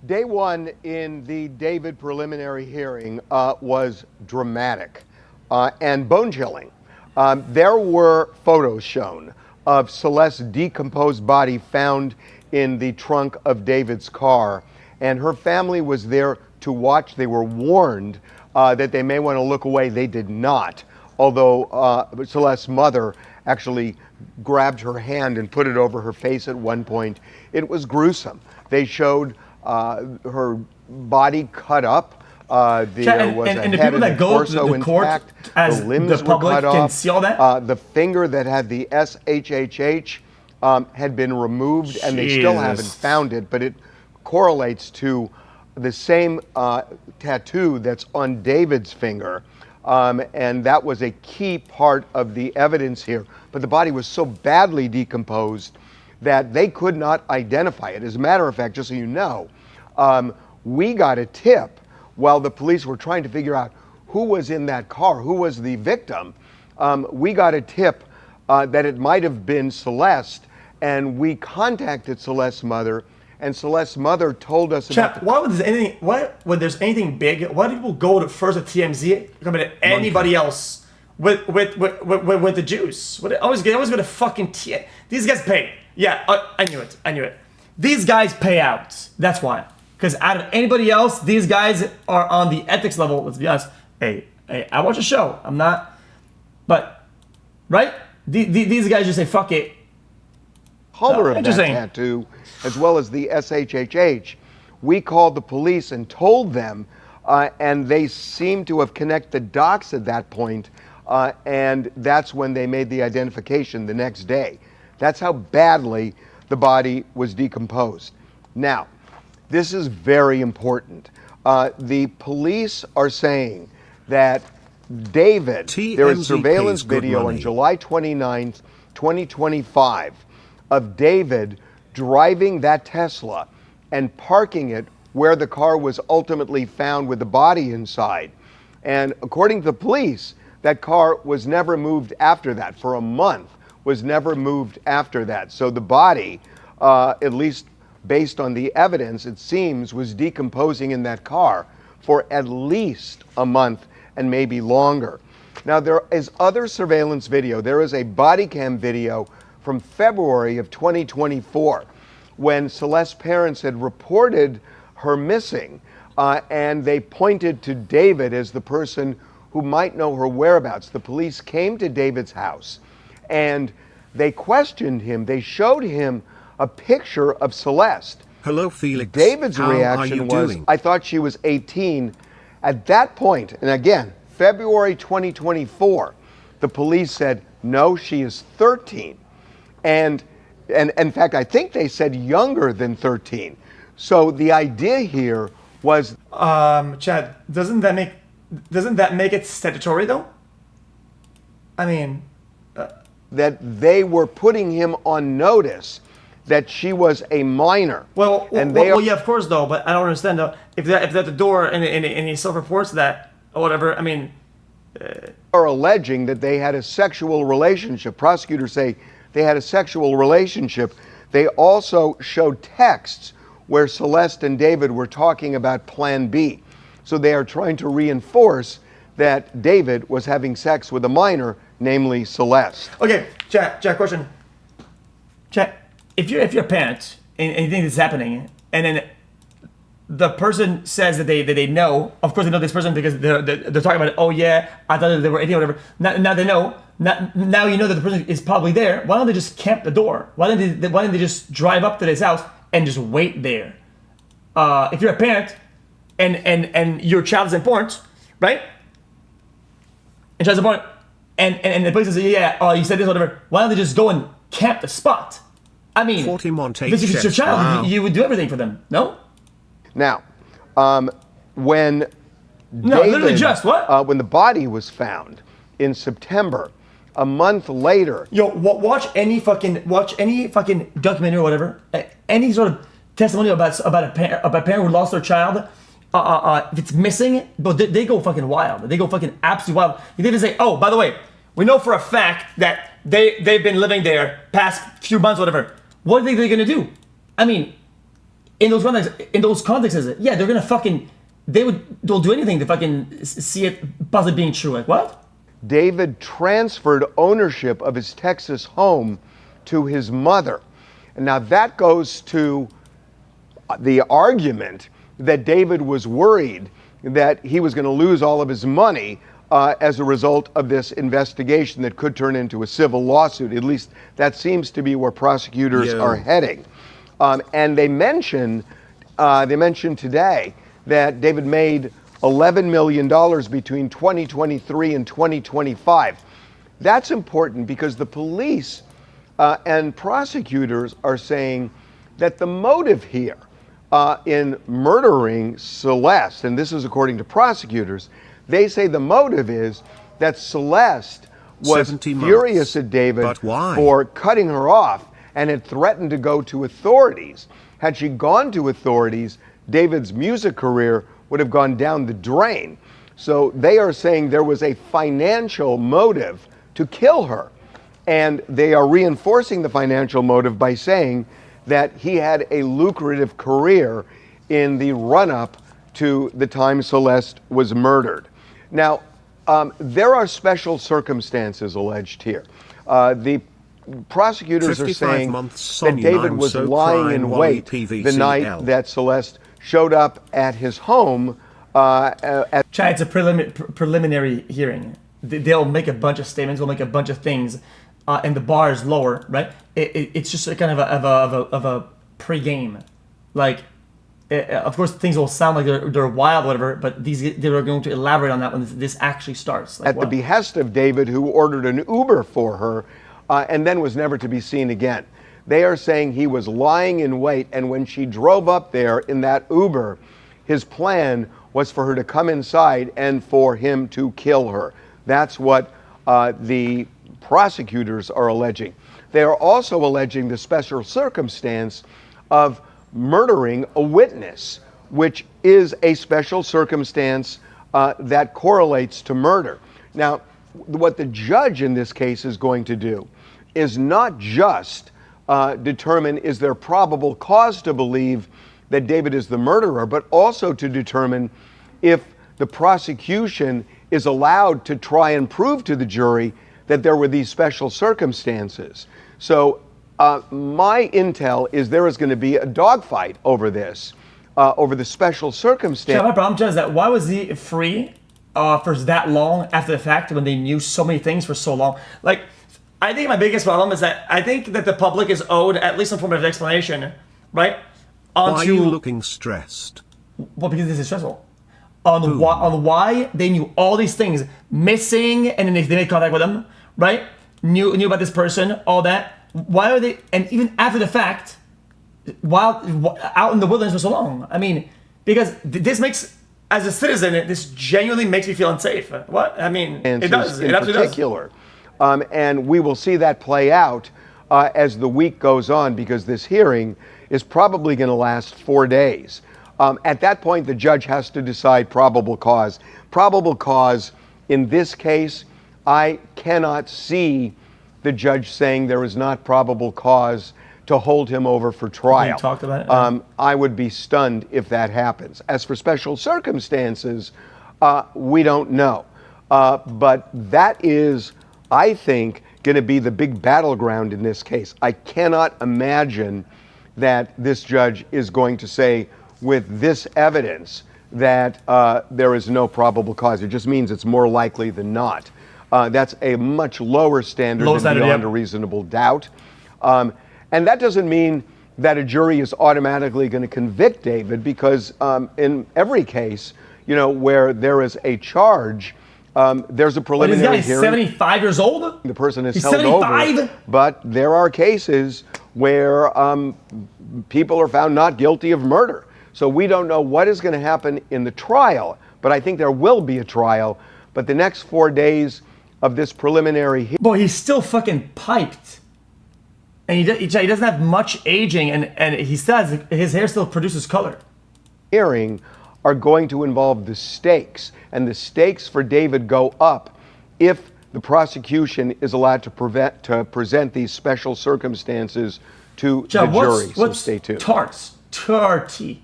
Day one in the David preliminary hearing was dramatic and bone-chilling. There were photos shown of Celeste's decomposed body found in the trunk of David's car, and her family was there to watch. They were warned that they may want to look away. They did not, although Celeste's mother actually grabbed her hand and put it over her face at one point. It was gruesome. They showed her body cut up. There was a head and torso intact. The limbs were cut off. See all that? The finger that had the SHHH had been removed, and they still haven't found it, but it correlates to the same tattoo that's on David's finger. And that was a key part of the evidence here. But the body was so badly decomposed that they could not identify it. As a matter of fact, just so you know, we got a tip while the police were trying to figure out who was in that car, who was the victim. We got a tip that it might have been Celeste, and we contacted Celeste's mother, and Celeste's mother told us about when there's anything big, why do people go to first at TMZ compared to anybody else with the juice? I always go to fucking these guys pay. Yeah, I knew it. These guys pay out. That's why. Because out of anybody else, these guys are on the ethics level. Let's be honest. Hey, I watch a show. I'm not, but right? These guys just say fuck it. Color of that tattoo, as well as the SHHH. We called the police and told them, and they seemed to have connected dots at that point, and that's when they made the identification the next day. That's how badly the body was decomposed. Now, this is very important. The police are saying that David, there is surveillance video on July 29th, 2025, of David driving that Tesla and parking it where the car was ultimately found with the body inside. And according to the police, that car was never moved after that. For a month, was never moved after that. So the body, at least based on the evidence, it seems, was decomposing in that car for at least a month and maybe longer. Now, there is other surveillance video. There is a body cam video from February of 2024 when Celeste's parents had reported her missing, and they pointed to David as the person who might know her whereabouts. The police came to David's house and they questioned him. They showed him a picture of Celeste. Hello, Felix. David's reaction was, I thought she was 18. At that point, and again, February 2024, the police said, no, she is 13. And in fact, I think they said younger than 13. So the idea here was, Chad, doesn't that make it statutory though? I mean, that they were putting him on notice that she was a minor. Well, yeah, of course though, but I don't understand though. If they're at the door and he self-reports that or whatever, I mean, are alleging that they had a sexual relationship. Prosecutors say they had a sexual relationship. They also showed texts where Celeste and David were talking about Plan B. So they are trying to reinforce that David was having sex with a minor, namely Celeste. Okay, Jack, question. Jack, if you're a parent and you think this is happening, and then the person says that they know, of course they know this person because they're talking about it. Oh yeah, I thought they were 18 or whatever. Now they know. Now you know that the person is probably there. Why don't they just camp the door? Why don't they just drive up to this house and just wait there? If you're a parent and your child is important, right? And child's important, and the police says, yeah, oh, you said this, whatever. Why don't they just go and camp the spot? I mean, this is your child. Wow. You would do everything for them, no? Now, when literally just what? When the body was found in September, a month later. Yo, watch any fucking documentary or whatever, any sort of testimony about a parent who lost their child. If it's missing, but they go fucking wild. They go fucking absolutely wild. You even say, oh, by the way, we know for a fact that they've been living there past few months, whatever. What do you think they're gonna do? I mean, in those contexts, yeah, they're gonna they'll do anything to fucking see it possibly being true. Like what? David transferred ownership of his Texas home to his mother. And now that goes to the argument that David was worried that he was going to lose all of his money as a result of this investigation that could turn into a civil lawsuit. At least that seems to be where prosecutors are heading. And they mentioned today that David made $11 million between 2023 and 2025. That's important because the police and prosecutors are saying that the motive here in murdering Celeste, and this is according to prosecutors, they say the motive is that Celeste was furious at David for cutting her off and had threatened to go to authorities. Had she gone to authorities, David's music career would have gone down the drain. So they are saying there was a financial motive to kill her. And they are reinforcing the financial motive by saying that he had a lucrative career in the run-up to the time Celeste was murdered. Now, there are special circumstances alleged here. The prosecutors are saying that David was lying in wait the night that Celeste showed up at his home. It's a preliminary hearing. They'll make a bunch of statements, they'll make a bunch of things, and the bar is lower, right? It's just a kind of a pre-game. Like, of course, things will sound like they're wild, whatever, but they're going to elaborate on that when this actually starts. Like, at the behest of David, who ordered an Uber for her, and then was never to be seen again. They are saying he was lying in wait, and when she drove up there in that Uber, his plan was for her to come inside and for him to kill her. That's what the prosecutors are alleging. They are also alleging the special circumstance of murdering a witness, which is a special circumstance that correlates to murder. Now, what the judge in this case is going to do is not just determine is there probable cause to believe that David is the murderer, but also to determine if the prosecution is allowed to try and prove to the jury that there were these special circumstances. So my intel is there is going to be a dogfight over this, over the special circumstance. My problem, John, is that why was he free for that long after the fact when they knew so many things for so long? Like, I think my biggest problem is that I think that the public is owed at least some form of explanation, right? Why are you looking stressed? Well, because this is stressful. On why they knew all these things missing, and then they made contact with them, right? Knew about this person, all that. Why are they? And even after the fact, while out in the wilderness for so long. I mean, because this makes, as a citizen, this genuinely makes me feel unsafe. What? I mean, it does. It absolutely does. And we will see that play out as the week goes on, because this hearing is probably going to last 4 days. At that point, the judge has to decide probable cause. Probable cause in this case, I cannot see the judge saying there is not probable cause to hold him over for trial. You talked about it? I would be stunned if that happens. As for special circumstances, we don't know. But that is, I think, going to be the big battleground in this case. I cannot imagine that this judge is going to say, with this evidence, that there is no probable cause. It just means it's more likely than not. That's a much lower standard than beyond a reasonable doubt. And that doesn't mean that a jury is automatically going to convict David, because in every case, where there is a charge, there's a preliminary hearing. 75 years old? The person is held over. But there are cases where people are found not guilty of murder. So we don't know what is going to happen in the trial, but I think there will be a trial. But the next 4 days of this preliminary hearing. Boy, he's still fucking piped. And he doesn't have much aging, and he says his hair still produces color. Hearing are going to involve the stakes, and the stakes for David go up if the prosecution is allowed to present these special circumstances to the jury. So stay tuned. Tarts? 30